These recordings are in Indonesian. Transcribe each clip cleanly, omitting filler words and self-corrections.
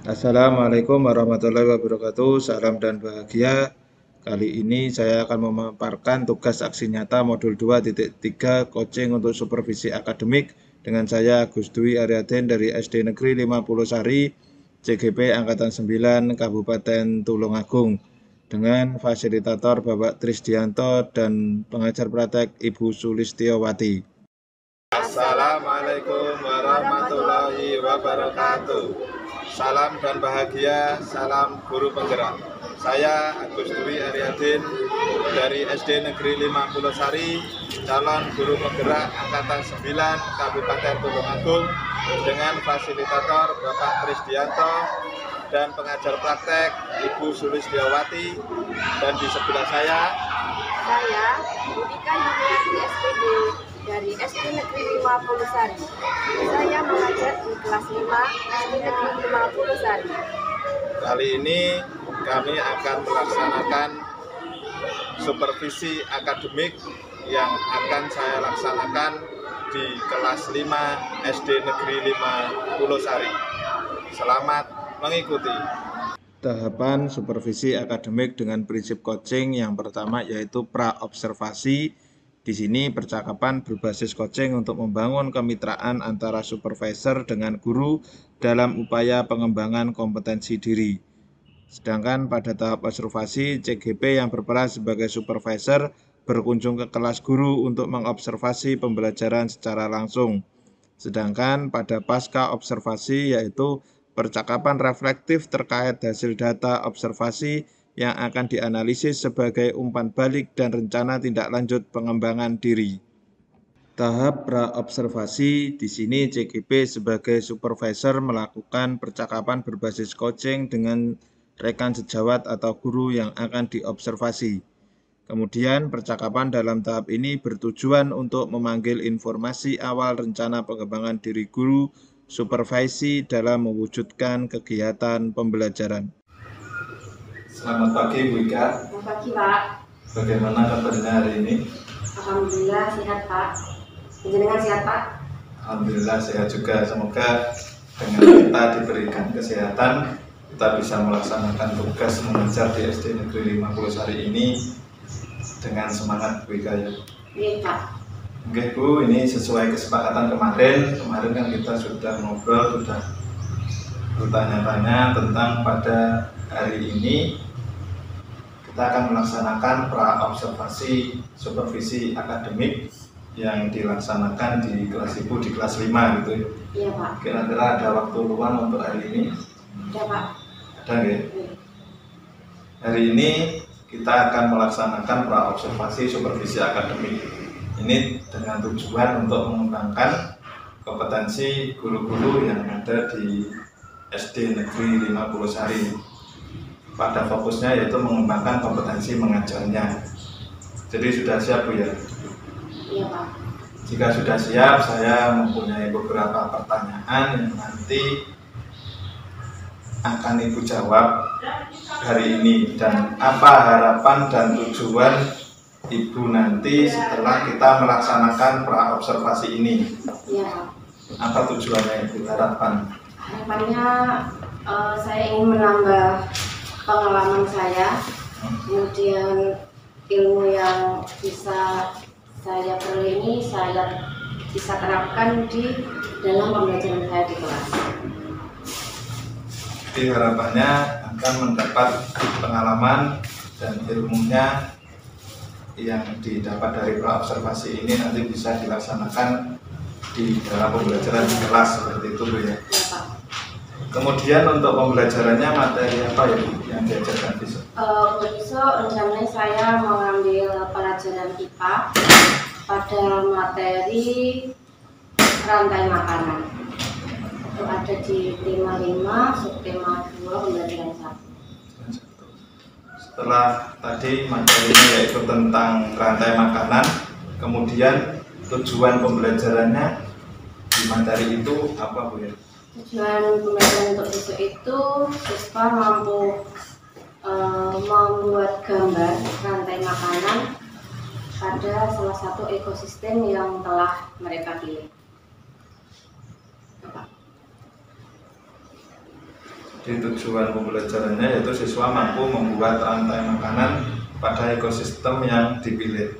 Assalamualaikum warahmatullahi wabarakatuh. Salam dan bahagia. Kali ini saya akan memaparkan tugas aksi nyata modul 2.3 coaching untuk supervisi akademik dengan saya Gus Dwi Aryadin dari SD Negeri 50 Sari, CGP Angkatan 9, Kabupaten Tulungagung, dengan fasilitator Bapak Trisdianto dan pengajar praktek Ibu Sulistiowati. Assalamualaikum warahmatullahi wabarakatuh. Salam dan bahagia, salam guru penggerak. Saya Agus Dwi Aryadin dari SD Negeri 50 Sari, calon guru penggerak Angkatan 9 Kabupaten Tulungagung, dengan fasilitator Bapak Trisdianto dan pengajar praktek Ibu Sulistiowati, dan di sebelah saya Budika Yulianti SPD dari SD Negeri 50 Sari. Saya mengajar di kelas 5 SD Negeri 50 Sari. Kali ini kami akan melaksanakan supervisi akademik yang akan saya laksanakan di kelas 5 SD Negeri 50 Sari. Selamat mengikuti. Tahapan supervisi akademik dengan prinsip coaching yang pertama yaitu pra-observasi. Di sini percakapan berbasis coaching untuk membangun kemitraan antara supervisor dengan guru dalam upaya pengembangan kompetensi diri. Sedangkan pada tahap observasi, CGP yang berperan sebagai supervisor berkunjung ke kelas guru untuk mengobservasi pembelajaran secara langsung. Sedangkan pada pasca observasi yaitu percakapan reflektif terkait hasil data observasi yang akan dianalisis sebagai umpan balik dan rencana tindak lanjut pengembangan diri. Tahap pra-observasi, di sini CGP sebagai supervisor melakukan percakapan berbasis coaching dengan rekan sejawat atau guru yang akan diobservasi. Kemudian percakapan dalam tahap ini bertujuan untuk memanggil informasi awal rencana pengembangan diri guru, supervisi dalam mewujudkan kegiatan pembelajaran. Selamat pagi Bu Ika. Selamat pagi Pak. Bagaimana kabarnya hari ini? Alhamdulillah sehat Pak. Jenengan sehat Pak? Alhamdulillah sehat juga. Semoga dengan kita diberikan kesehatan, kita bisa melaksanakan tugas mengajar di SD Negeri 50 Sari ini dengan semangat Bu Ika ya. Iya Pak. Oke Bu, ini sesuai kesepakatan kemarin kan kita sudah ngobrol, sudah bertanya-tanya tentang pada hari ini kita akan melaksanakan pra-observasi supervisi akademik yang dilaksanakan di kelas Ibu di kelas 5 gitu ya. Iya Pak. Kira-kira ada waktu luang untuk hari ini? Ada Pak. Ada ya? Hari ini kita akan melaksanakan pra-observasi supervisi akademik. Ini dengan tujuan untuk mengembangkan kompetensi guru-guru yang ada di SD Negeri 50 Sari. Pada fokusnya yaitu mengembangkan kompetensi mengajarnya. Jadi sudah siap Bu ya? Iya Pak. Jika sudah siap, saya mempunyai beberapa pertanyaan yang nanti akan Ibu jawab hari ini. Dan apa harapan dan tujuan Ibu nanti setelah kita melaksanakan pra-observasi ini? Iya Pak. Apa tujuannya Ibu, harapan? Harapannya saya ingin menambah pengalaman saya, kemudian ilmu yang bisa saya peroleh ini saya bisa terapkan di dalam pembelajaran saya di kelas. Jadi harapannya akan mendapat pengalaman dan ilmunya yang didapat dari pra-observasi ini nanti bisa dilaksanakan di dalam pembelajaran di kelas seperti itu Bu ya. Ya Pak. Kemudian untuk pembelajarannya materi apa ya Bu yang diajarkan besok? Besok rencananya saya mengambil pelajaran IPA pada materi rantai makanan. Itu ada di tema 5, subtema 2, pembelajaran 1. Setelah tadi materinya yaitu tentang rantai makanan, kemudian tujuan pembelajarannya di materi itu apa Bu ya? Tujuan pembelajaran untuk besok itu siswa mampu membuat gambar rantai makanan pada salah satu ekosistem yang telah mereka pilih. Di tujuan pembelajarannya yaitu siswa mampu membuat rantai makanan pada ekosistem yang dipilih.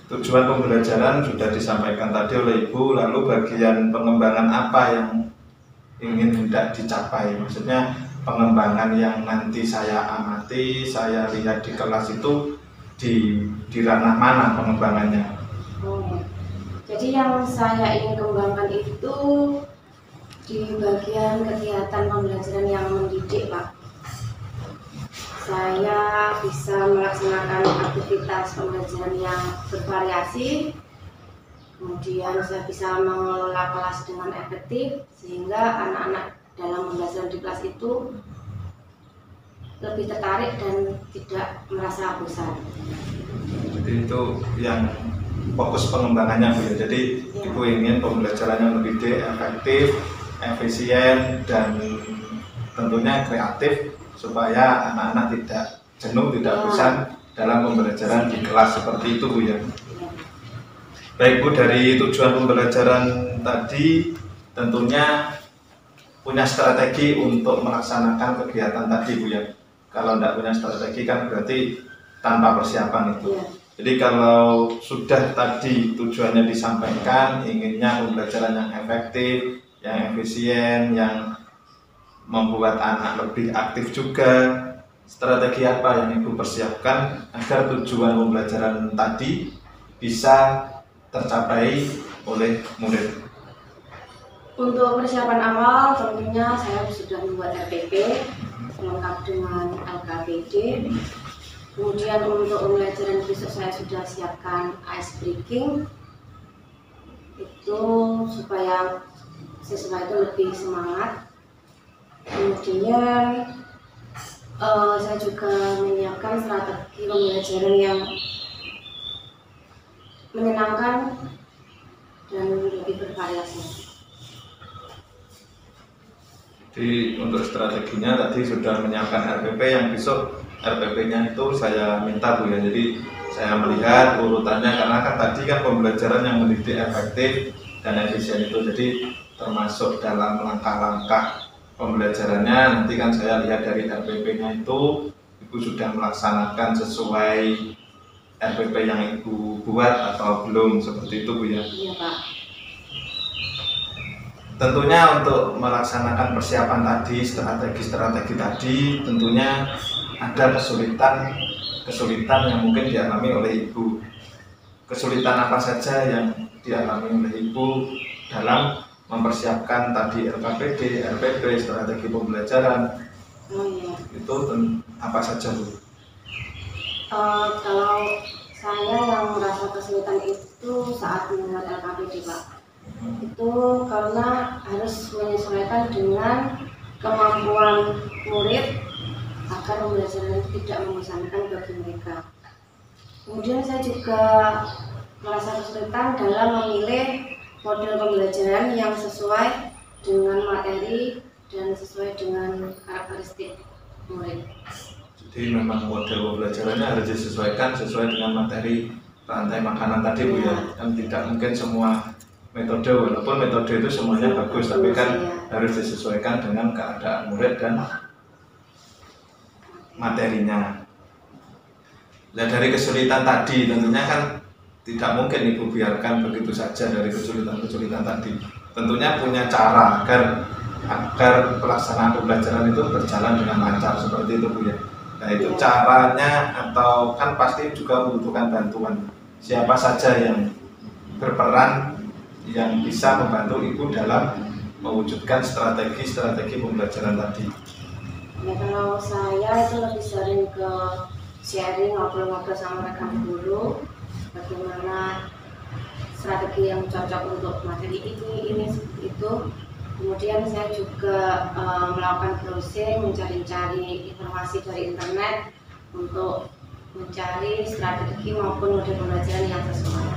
Tujuan pembelajaran sudah disampaikan tadi oleh Ibu, lalu bagian pengembangan apa yang ingin hendak dicapai? Maksudnya pengembangan yang nanti saya amati, saya lihat di kelas itu di ranah mana pengembangannya? Jadi yang saya ingin kembangkan itu di bagian kegiatan pembelajaran yang mendidik, Pak. Saya bisa melaksanakan aktivitas pembelajaran yang bervariasi, kemudian saya bisa mengelola kelas dengan efektif, sehingga anak-anak dalam pembelajaran di kelas itu lebih tertarik dan tidak merasa bosan. Jadi itu yang fokus pengembangannya, Bu ya. Jadi Ibu ingin pembelajarannya lebih efektif, efisien, dan tentunya kreatif supaya anak-anak tidak jenuh, tidak bosan dalam pembelajaran di kelas seperti itu, Bu ya. Baik Bu, dari tujuan pembelajaran tadi tentunya punya strategi untuk melaksanakan kegiatan tadi, Bu ya. Kalau tidak punya strategi kan berarti tanpa persiapan itu. Jadi kalau sudah tadi tujuannya disampaikan, inginnya pembelajaran yang efektif, yang efisien, yang membuat anak lebih aktif juga, strategi apa yang Ibu persiapkan agar tujuan pembelajaran tadi bisa tercapai oleh murid? Untuk persiapan awal tentunya saya sudah membuat RPP lengkap dengan LKPD. Kemudian untuk pembelajaran besok saya sudah siapkan ice breaking, itu supaya siswa itu lebih semangat. Kemudian saya juga menyiapkan strategi pembelajaran yang menyenangkan dan lebih bervariasi. Jadi untuk strateginya tadi sudah menyiapkan RPP, yang besok RPP-nya itu saya minta Bu ya. Jadi saya melihat urutannya karena kan tadi kan pembelajaran yang mendidik efektif dan efisien itu, jadi termasuk dalam langkah-langkah pembelajarannya nanti kan saya lihat dari RPP-nya itu Ibu sudah melaksanakan sesuai RPP yang Ibu buat atau belum, seperti itu Bu ya. Iya Pak. Tentunya untuk melaksanakan persiapan tadi, strategi-strategi tadi, tentunya ada kesulitan yang mungkin dialami oleh Ibu. Kesulitan apa saja yang dialami oleh Ibu dalam mempersiapkan tadi LKPD, RPP, strategi pembelajaran? Itu apa saja Bu? Kalau saya yang merasa kesulitan itu saat membuat LKPD Pak, itu karena harus menyesuaikan dengan kemampuan murid agar pembelajaran tidak membosankan bagi mereka. Kemudian saya juga merasa kesulitan dalam memilih model pembelajaran yang sesuai dengan materi dan sesuai dengan karakteristik murid. Jadi memang model pembelajarannya harus disesuaikan sesuai dengan materi rantai makanan tadi Bu ya. Kan tidak mungkin semua metode, walaupun metode itu semuanya bagus, tapi kan harus disesuaikan dengan keadaan murid dan materinya. Nah dari kesulitan tadi tentunya kan tidak mungkin Ibu biarkan begitu saja dari kesulitan-kesulitan tadi. Tentunya punya cara agar pelaksanaan pembelajaran itu berjalan dengan lancar, seperti itu Bu ya. Nah itu caranya, atau kan pasti juga membutuhkan bantuan. Siapa saja yang berperan yang bisa membantu Ibu dalam mewujudkan strategi pembelajaran tadi? Ya kalau saya itu lebih sering ke sharing, ngobrol-ngobrol sama rekan guru, bagaimana strategi yang cocok untuk materi ini itu. Kemudian saya juga melakukan browsing, mencari-cari informasi dari internet untuk mencari strategi maupun model pembelajaran yang sesuai.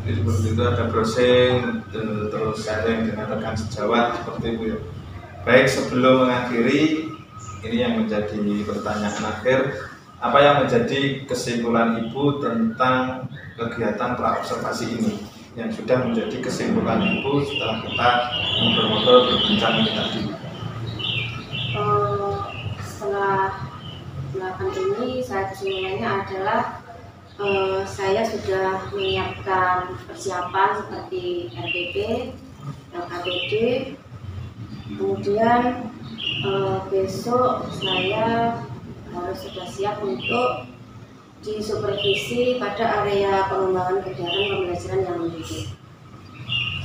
Jadi seperti itu, ada browsing, terus sharing dengan rekan sejawat, seperti itu ya. Baik, sebelum mengakhiri, ini yang menjadi pertanyaan akhir, apa yang menjadi kesimpulan Ibu tentang kegiatan praobservasi ini? yang sudah menjadi kesimpulan Ibu setelah kita ngobrol-ngobrol berbincang ini tadi? Setelah melakukan ini, saya kesimpulannya adalah saya sudah menyiapkan persiapan seperti RPP, LKPD, kemudian besok saya harus sudah siap untuk disupervisi pada area pengembangan kegiatan pembelajaran yang mendidik.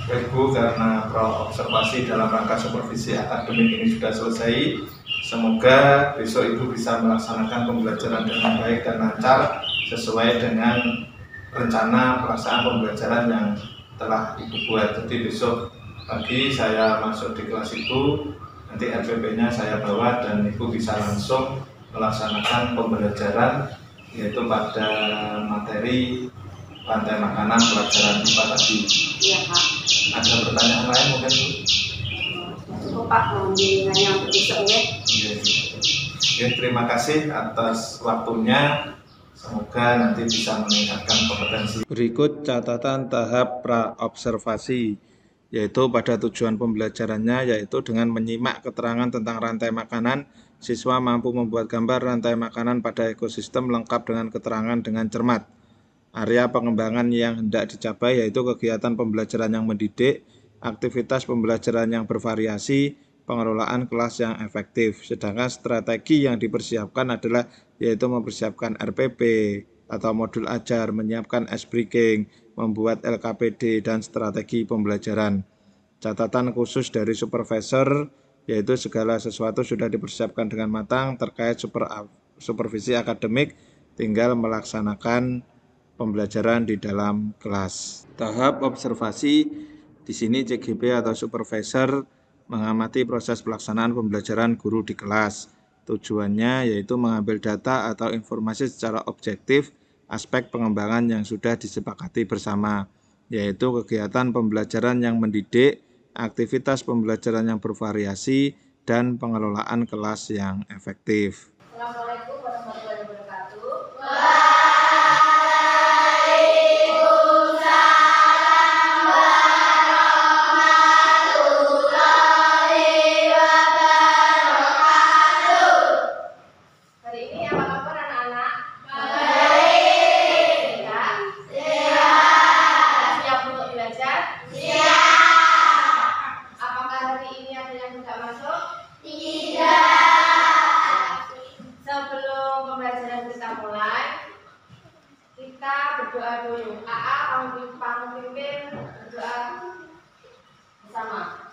Baik Bu, karena observasi dalam rangka supervisi akademik ini sudah selesai, semoga besok Ibu bisa melaksanakan pembelajaran dengan baik dan lancar sesuai dengan rencana pelaksanaan pembelajaran yang telah Ibu buat. Jadi besok pagi saya masuk di kelas Ibu, nanti RPP-nya saya bawa dan Ibu bisa langsung melaksanakan pembelajaran yaitu pada materi rantai makanan pelajaran IPA tadi. Iya Pak. Ada pertanyaan lain mungkin Bu? Cukup Pak, pembimbingannya untuk besok ya. Ya, terima kasih atas waktunya. Semoga nanti bisa meningkatkan kompetensi. Berikut catatan tahap pra-observasi, yaitu pada tujuan pembelajarannya, yaitu dengan menyimak keterangan tentang rantai makanan, siswa mampu membuat gambar rantai makanan pada ekosistem lengkap dengan keterangan dengan cermat. Area pengembangan yang hendak dicapai yaitu kegiatan pembelajaran yang mendidik, aktivitas pembelajaran yang bervariasi, pengelolaan kelas yang efektif. Sedangkan strategi yang dipersiapkan adalah yaitu mempersiapkan RPP atau modul ajar, menyiapkan S-Breaking, membuat LKPD, dan strategi pembelajaran. Catatan khusus dari supervisor yaitu segala sesuatu sudah dipersiapkan dengan matang terkait supervisi akademik, tinggal melaksanakan pembelajaran di dalam kelas. Tahap observasi, di sini CGP atau supervisor mengamati proses pelaksanaan pembelajaran guru di kelas. Tujuannya yaitu mengambil data atau informasi secara objektif aspek pengembangan yang sudah disepakati bersama, yaitu kegiatan pembelajaran yang mendidik, aktivitas pembelajaran yang bervariasi, dan pengelolaan kelas yang efektif. Assalamualaikum warahmatullahi wabarakatuh. Hari ini apa kabar anak-anak? Baik. Sehat? Sehat. Siap untuk belajar? Siap. Apakah hari ini ada yang tidak masuk? Tidak. Sebelum pembelajaran kita mulai, kita berdoa dulu. Pemimpin berdoa bersama.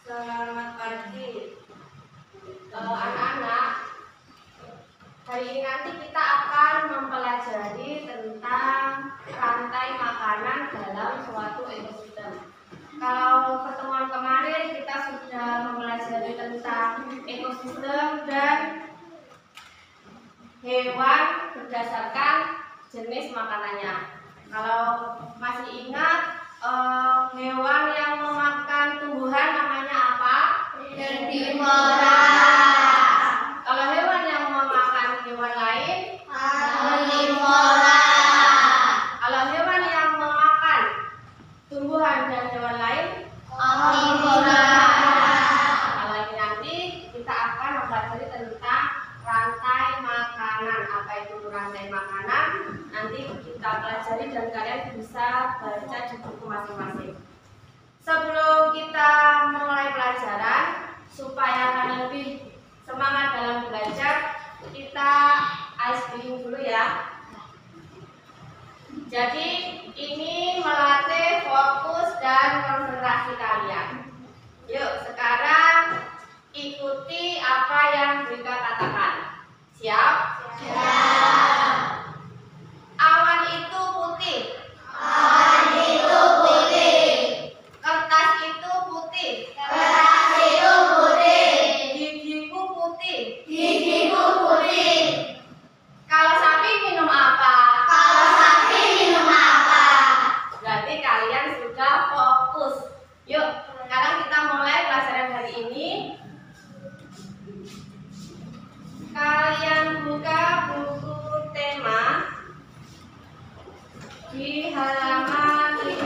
Selamat pagi, anak-anak. Hari ini nanti kita akan mempelajari tentang rantai makanan dalam suatu ekosistem. Kalau pertemuan kemarin kita sudah mempelajari tentang ekosistem dan hewan berdasarkan jenis makanannya. Kalau masih ingat, hewan yang memakan tumbuhan namanya apa? Herbivora. Kalau hewan yang memakan hewan lain? Karnivora. Kalau hewan yang memakan tumbuhan dan hewan lain? Omnivora. Kalau ini nanti kita akan mempelajari tentang rantai makanan. Apa itu rantai makanan? Nanti kita supaya kalian lebih semangat dalam belajar, kita ice breathing dulu ya. Jadi ini melatih fokus dan konsentrasi kalian. Yuk sekarang ikuti apa yang Rika katakan. Siap? Siap. Awan itu putih. Awan itu putih. Kertas itu putih. Kertas itu putih. Gigiku putih. Gigiku putih. Kalau sapi minum apa? Kalau sapi minum apa? Berarti kalian sudah fokus. Yuk, sekarang kita mulai pelajaran hari ini. Kalian buka buku tema di halaman 55.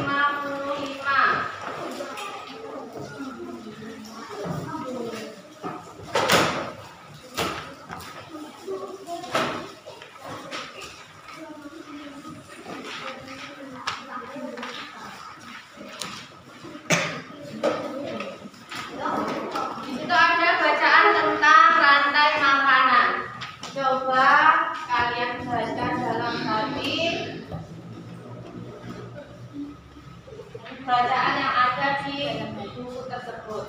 Itu ada bacaan tentang rantai makanan. Coba kalian baca dalam hati bacaan yang ada di buku tersebut.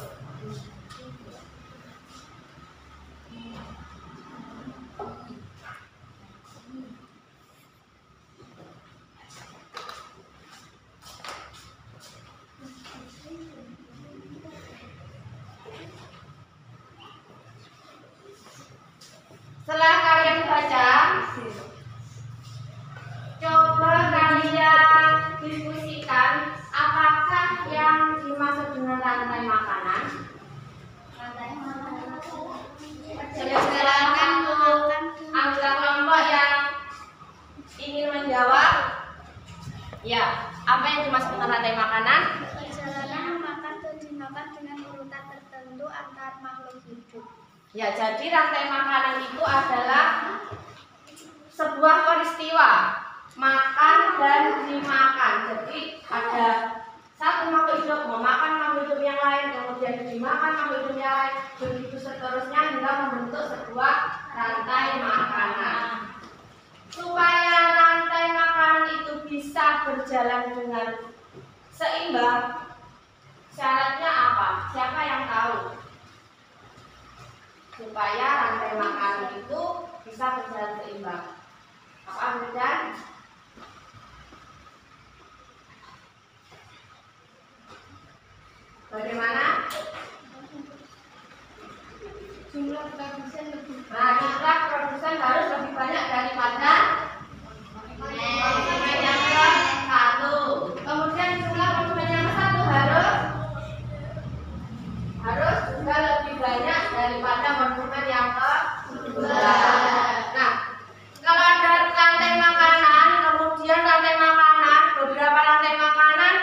Setelah kalian baca, coba kalian diskusikan apakah yang dimaksud dengan rantai makanan. Silakan untuk anggota kelompok yang ingin menjawab. Ya, apa yang dimaksud dengan rantai makanan? Perjalanan memakan atau dimakan dengan urutan tertentu antar makhluk hidup. Ya, jadi rantai makanan itu adalah sebuah peristiwa makan dan dimakan. Jadi ada satu makhluk hidup memakan makhluk hidup yang lain, kemudian dimakan makhluk hidup yang lain, begitu seterusnya hingga membentuk sebuah rantai makanan. Supaya rantai makanan itu bisa berjalan dengan seimbang, syaratnya apa? Siapa yang tahu? Supaya rantai makanan itu bisa berjalan seimbang. Apa Amridan? Bagaimana? Jumlah produsen lebih Nah, jumlah produsen harus lebih banyak daripada konsumen yang ke satu. Kemudian jumlah konsumen yang ke satu harus juga lebih banyak daripada konsumen yang ke dua. Nah, kalau ada rantai makanan, kemudian rantai makanan, beberapa rantai makanan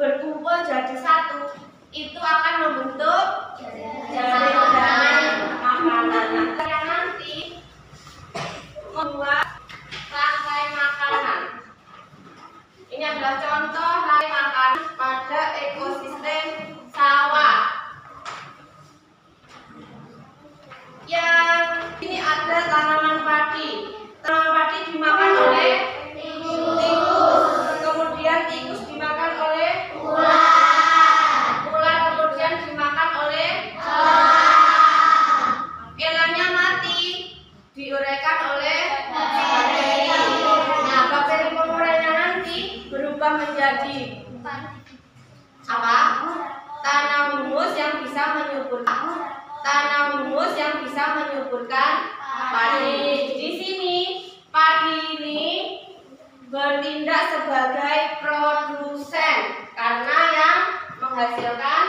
berkumpul jadi satu, itu akan membentuk jaringan makanan. Nah, yang nanti membuat rantai makanan. Ini adalah contoh rantai makanan pada ekosistem sawah. Yang ini ada tanaman padi. Tanaman padi dimakan oleh tikus. Kemudian tikus dimakan oleh ular. Ular kemudian dimakan oleh elanya mati, diuraikan oleh bakteri. Nah, bakteri pengurainya nanti berubah menjadi apa? Tanah humus yang bisa menyuburkan padi. Di sini padi ini bertindak sebagai produsen karena yang menghasilkan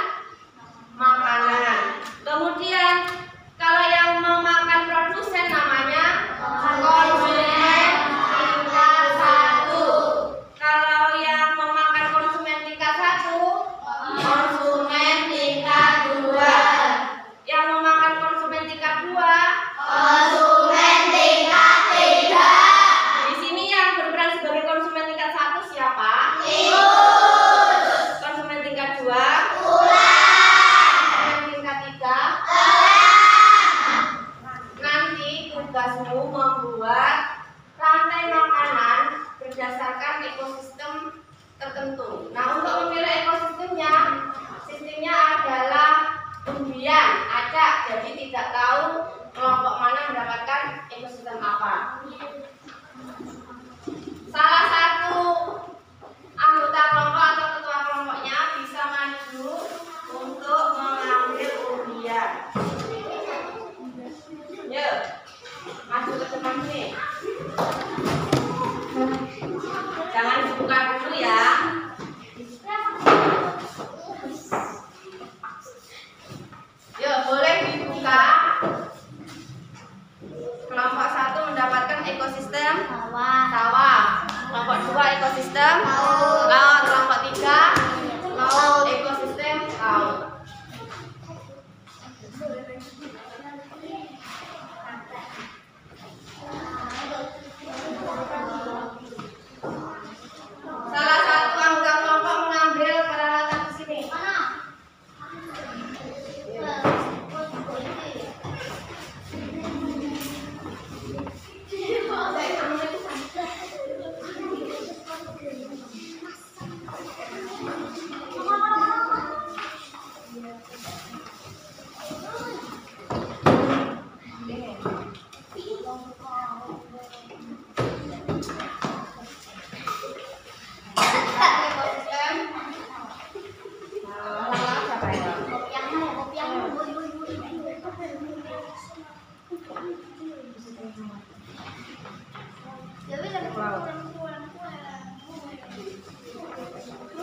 makanan. Kemudian kalau yang memakan produsen namanya konsumen tingkat 1. Kalau yang memakan konsumen tingkat 1 konsumen tingkat 2. Yang memakan konsumen tingkat 2 konsumen tingkat 3. Di sini yang berperan sebagai konsumen tingkat 1 siapa? Konsumen tingkat 2 ada, jadi tidak tahu kelompok mana mendapatkan ekosistem apa. Salah satu anggota kelompok atau ketua kelompoknya bisa maju untuk mengambil undian. Yuk, maju ke depan sini. Jangan dibuka dulu ya. Yuk, boleh dibuka. Kelompok 1 mendapatkan ekosistem sawah. Kelompok 2 ekosistem laut. Kelompok 3 laut ekosistem laut. Salah satu anggota kelompok mengambil peralatan di sini.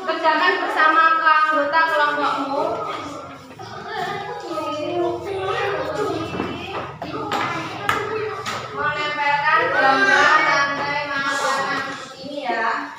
Kerjakan bersama anggota kelompokmu. Menempelkan gambar lantai makanan ini ya.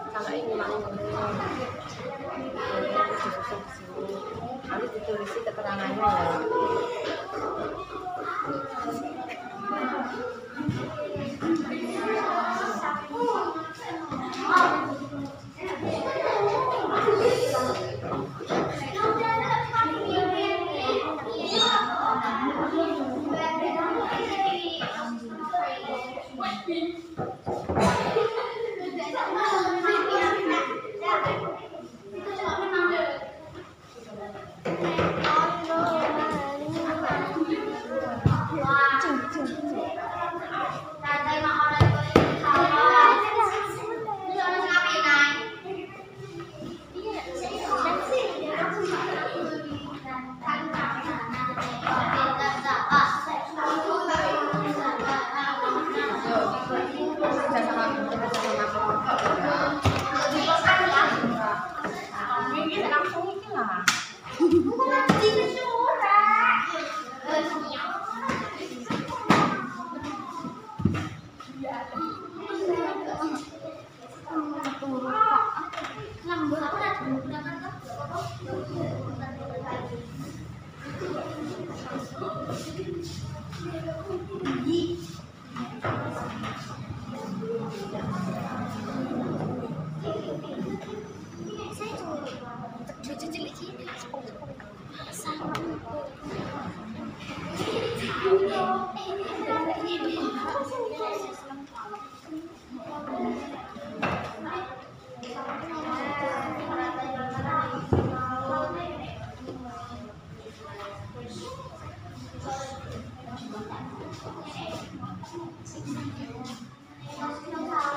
Kalau ini mau nanti ditulis keterangannya ya.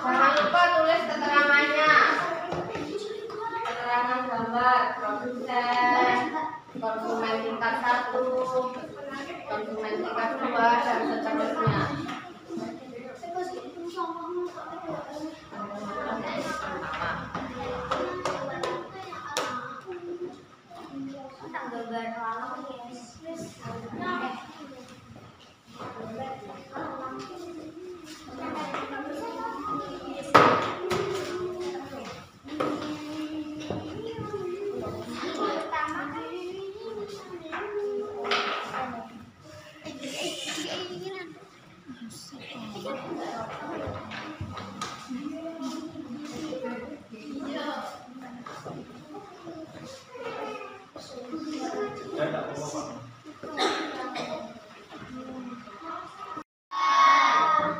Jangan lupa tulis keterangannya. Keterangan gambar produsen, konsumen tingkat 1, konsumen tingkat 2, dan seterusnya.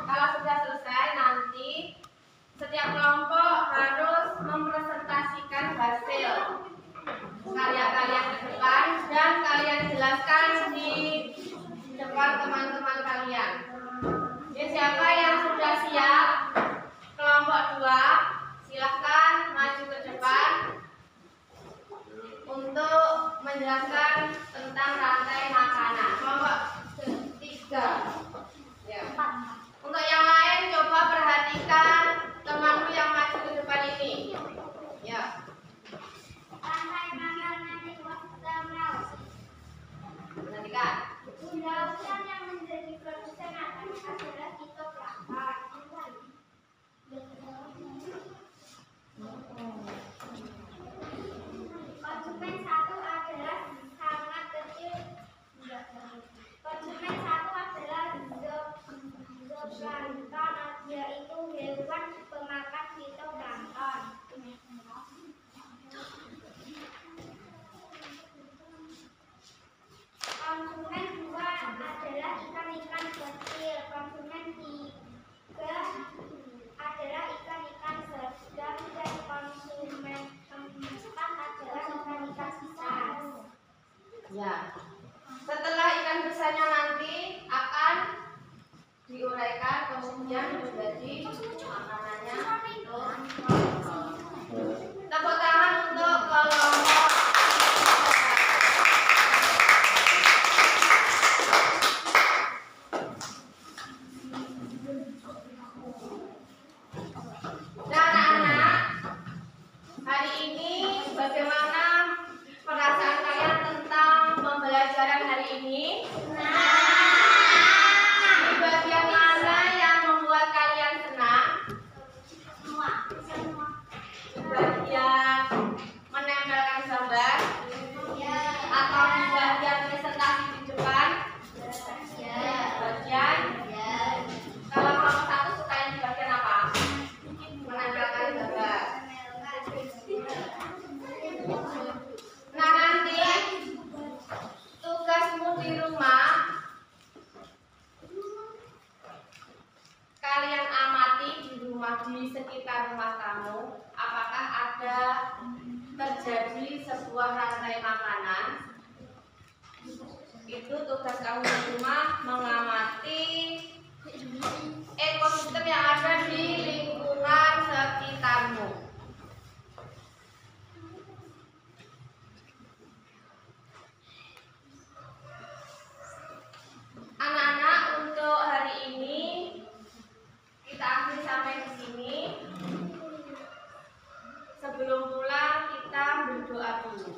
Kalau sudah selesai, nanti setiap kelompok harus mempresentasikan hasil karya-karya ke depan dan kalian jelaskan di depan teman-teman kalian. Ya, siapa yang sudah siap? Kelompok 2, silahkan maju ke depan untuk menjelaskan tentang rantai makanan. Kelompok 3. Ya. Untuk yang lain, coba perhatikan temanmu yang maju ke depan ini. Ya. Rantai makanan itu pertama. Perhatikan. Undang-undang yang menjadi produsen adalah fitoplankton. Konsumen 1 adalah sangat kecil. Konsumen 1 adalah zooplankton, yaitu hewan pemakan fitoplankton. Konsumen 2 adalah ikan-ikan kecil. Konsumen 3 adalah ikan-ikan sedang, dan konsumen 4 adalah ikan-ikan besar. Ya. Setelah ikan besarnya nanti akan diuraikan, kemudian menjadi makanannya itu. Tepuk tangan untuk kelompok. Nah, anak-anak, hari ini bagaimana perasaan kalian tentang pembelajaran hari ini? Di bagian mana yang membuat kalian senang? Di bagian menempelkan gambar? Atau di bagian presentasi di depan? Bagian? Kalau kelompok 1 suka yang di bagian apa? Menempelkan gambar. Nah, nanti tugasmu di rumah, kalian amati di rumah, di sekitar rumah kamu, apakah ada terjadi sebuah rantai makanan. Itu tugas kamu di rumah, mengamati ekosistem yang ada di lingkungan sekitarmu. Anak-anak, untuk hari ini kita akhiri sampai di sini. Sebelum pulang kita berdoa dulu.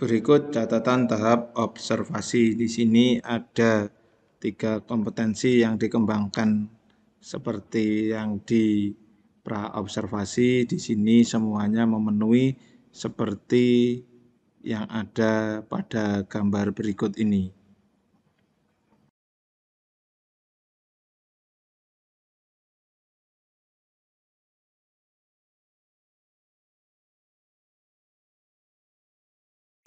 Berikut catatan tahap observasi. Di sini ada 3 kompetensi yang dikembangkan seperti yang di pra-observasi. Di sini semuanya memenuhi seperti yang ada pada gambar berikut ini.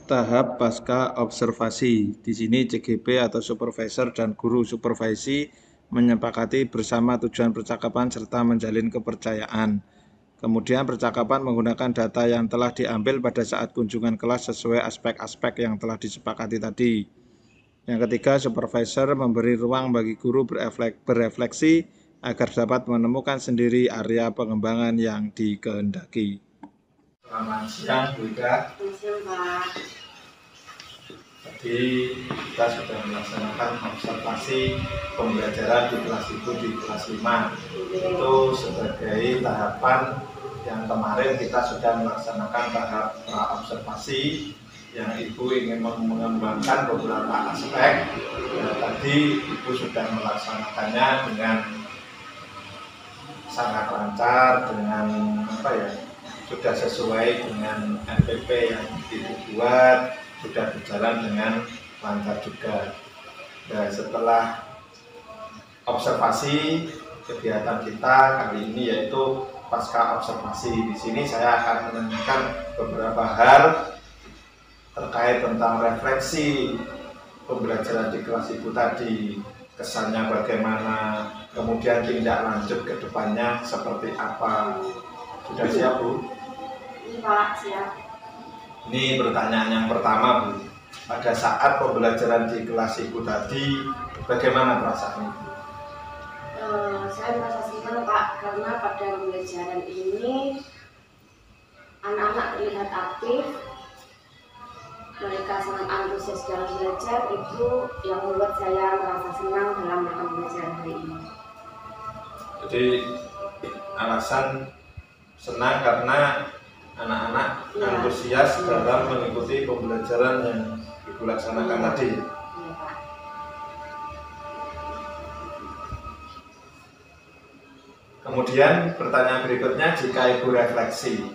Tahap pasca observasi. Di sini CGP atau supervisor dan guru supervisi menyepakati bersama tujuan percakapan serta menjalin kepercayaan. Kemudian percakapan menggunakan data yang telah diambil pada saat kunjungan kelas sesuai aspek-aspek yang telah disepakati tadi. Yang ketiga, supervisor memberi ruang bagi guru berefleksi agar dapat menemukan sendiri area pengembangan yang dikehendaki. Selamat siang, Bu Ika. Selamat siang, Pak. Tadi kita sudah melaksanakan observasi pembelajaran di kelas Ibu di kelas 5. Itu sebagai tahapan yang kemarin kita sudah melaksanakan tahap observasi yang Ibu ingin mengembangkan beberapa aspek. Tadi Ibu sudah melaksanakannya dengan sangat lancar, dengan sudah sesuai dengan NPP yang Ibu buat, sudah berjalan dengan lancar juga. Dan setelah observasi, kegiatan kita kali ini yaitu pasca observasi. Di sini saya akan menanyakan beberapa hal terkait tentang refleksi pembelajaran di kelas Ibu tadi, kesannya bagaimana, kemudian tindak lanjut ke depannya seperti apa. Sudah siap, Bu? Iya, Pak, siap. Ini pertanyaan yang pertama, Bu. Pada saat pembelajaran di kelas Ibu tadi, bagaimana perasaan Ibu? Saya merasa senang, Pak, karena pada pembelajaran ini anak-anak terlihat aktif, mereka sangat antusias dalam belajar. Itu yang membuat saya merasa senang dalam melakukan pembelajaran hari ini. Jadi alasan senang karena anak-anak antusias dalam mengikuti pembelajaran yang Ibu laksanakan tadi. Iya, Pak. Kemudian pertanyaan berikutnya, jika Ibu refleksi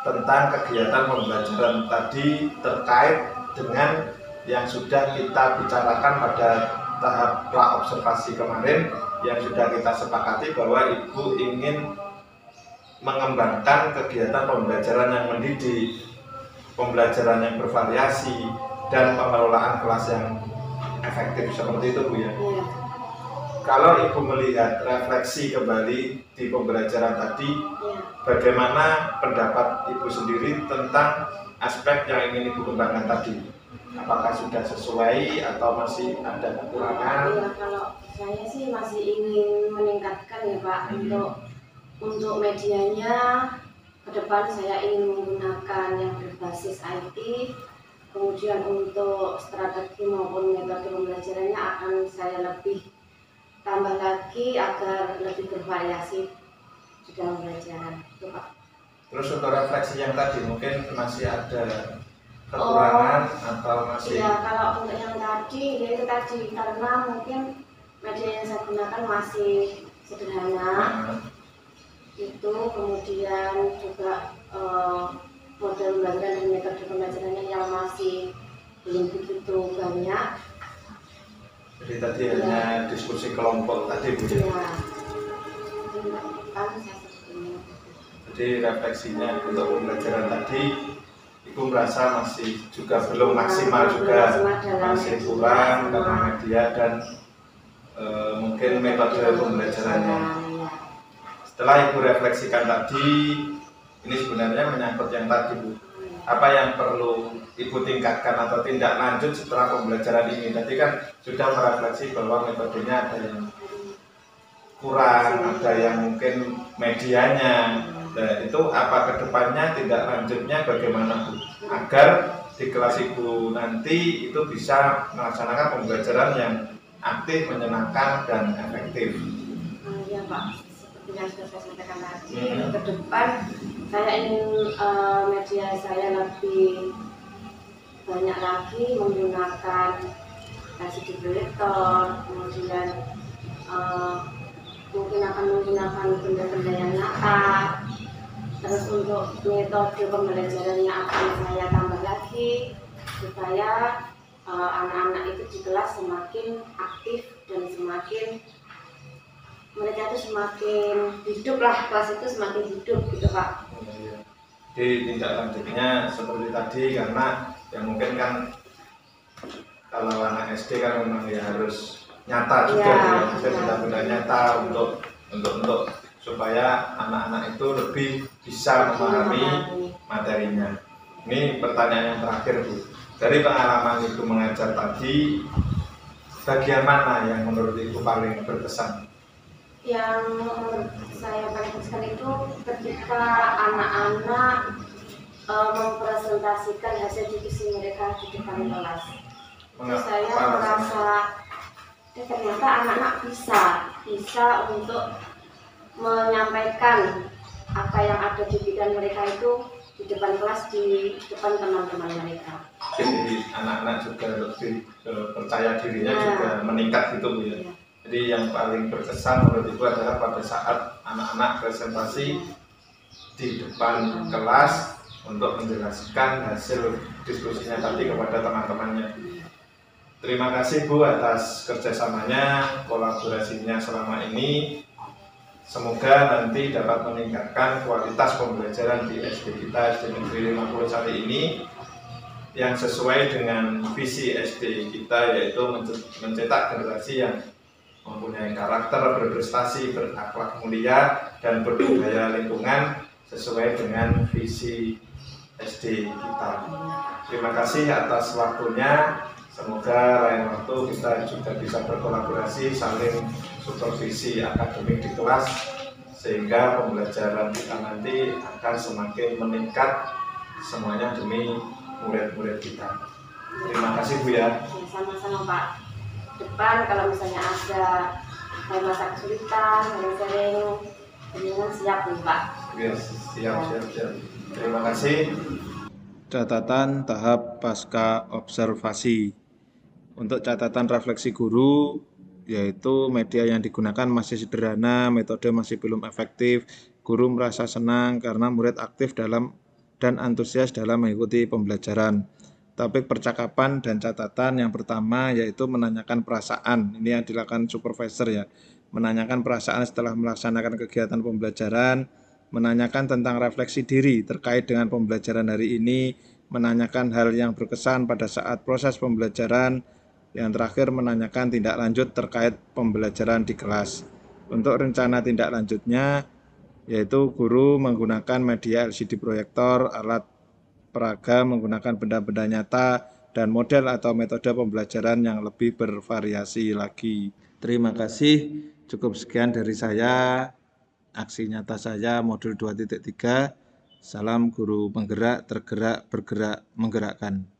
tentang kegiatan pembelajaran tadi terkait dengan yang sudah kita bicarakan pada tahap pra-observasi kemarin, yang sudah kita sepakati bahwa Ibu ingin mengembangkan kegiatan pembelajaran yang mendidik, pembelajaran yang bervariasi, dan pengelolaan kelas yang efektif seperti itu, Bu ya. Iya. Kalau Ibu melihat refleksi kembali di pembelajaran tadi, Iya. bagaimana pendapat Ibu sendiri tentang aspek yang ingin Ibu kembangkan tadi? Apakah sudah sesuai atau masih ada kekurangan? Iya, kalau saya sih masih ingin meningkatkan ya, Pak. Untuk medianya ke depan saya ingin menggunakan yang berbasis IT. Kemudian untuk strategi maupun metode pembelajarannya akan saya lebih tambah lagi agar lebih bervariasi di dalam pembelajaran. Itu, Pak. Terus untuk refleksi yang tadi mungkin masih ada kekurangan atau masih? Iya, kalau untuk yang tadi itu tadi karena mungkin media yang saya gunakan masih sederhana. Itu kemudian juga model pembelajaran dan metode pembelajarannya yang masih belum begitu banyak. Jadi tadi hanya diskusi kelompok tadi, Bu. Iya. Kan saya sebetulnya. Jadi refleksinya untuk pembelajaran tadi, Ibu merasa masih juga belum maksimal juga, masih kurang karena media dan mungkin metode pembelajarannya. Setelah Ibu refleksikan tadi, ini sebenarnya menyangkut yang tadi, Bu. Apa yang perlu Ibu tingkatkan atau tindak lanjut setelah pembelajaran ini? Tadi kan sudah merefleksi bahwa metodenya ada yang kurang, ada yang mungkin medianya. Nah, itu apa kedepannya tindak lanjutnya bagaimana, Bu? Agar di kelas Ibu nanti itu bisa melaksanakan pembelajaran yang aktif, menyenangkan, dan efektif. Ya, Pak. Yang sudah saya sampaikan tadi, ke depan saya ingin media saya lebih banyak lagi menggunakan LCD proyektor, kemudian mungkin akan menggunakan benda-benda yang nyata. Terus untuk metode pembelajaran yang akan saya tambah lagi supaya anak-anak itu di kelas semakin aktif dan semakin mereka itu semakin hidup lah, kelas itu semakin hidup gitu Pak. Di tindak lanjutnya seperti tadi, karena ya mungkin kan kalau anak SD kan memang ya harus nyata juga ya, benda-benda nyata untuk supaya anak-anak itu lebih bisa memahami materinya. Ini pertanyaan yang terakhir Bu, dari pengalaman Ibu mengajar tadi, bagian mana yang menurut Ibu paling berkesan? Yang menurut saya paling berkesan itu ketika anak-anak mempresentasikan hasil diskusi mereka di depan kelas. Saya merasa ternyata anak-anak bisa untuk menyampaikan apa yang ada di pikiran mereka itu di depan kelas, di depan teman-teman mereka. Jadi anak-anak juga lebih percaya dirinya juga meningkat gitu Bu ya. Jadi yang paling berkesan menurut Ibu adalah pada saat anak-anak presentasi di depan kelas untuk menjelaskan hasil diskusinya tadi kepada teman-temannya. Terima kasih Bu atas kerjasamanya, kolaborasinya selama ini. Semoga nanti dapat meningkatkan kualitas pembelajaran di SD kita, SD Negeri 51 ini, yang sesuai dengan visi SD kita, yaitu mencetak generasi yang mempunyai karakter, berprestasi, berakhlak mulia, dan berbudaya lingkungan sesuai dengan visi SD kita. Terima kasih atas waktunya. Semoga lain waktu kita juga bisa berkolaborasi, saling supervisi akademik di kelas, sehingga pembelajaran kita nanti akan semakin meningkat semuanya demi murid-murid kita. Terima kasih Bu ya. Sama-sama Pak. Depan kalau misalnya ada masa kesulitan, sering-sering dengan siap nih Pak. Ya, siap. Terima kasih. Catatan tahap pasca observasi. Untuk catatan refleksi guru, yaitu media yang digunakan masih sederhana, metode masih belum efektif, guru merasa senang karena murid aktif dalam dan antusias dalam mengikuti pembelajaran. Topik percakapan dan catatan yang pertama yaitu menanyakan perasaan. Ini yang dilakukan supervisor ya. Menanyakan perasaan setelah melaksanakan kegiatan pembelajaran, menanyakan tentang refleksi diri terkait dengan pembelajaran hari ini, menanyakan hal yang berkesan pada saat proses pembelajaran, yang terakhir menanyakan tindak lanjut terkait pembelajaran di kelas. Untuk rencana tindak lanjutnya, yaitu guru menggunakan media LCD proyektor, alat peraga menggunakan benda-benda nyata, dan model atau metode pembelajaran yang lebih bervariasi lagi. Terima kasih, cukup sekian dari saya. Aksi nyata saya modul 2.3. Salam guru penggerak, tergerak, bergerak, menggerakkan.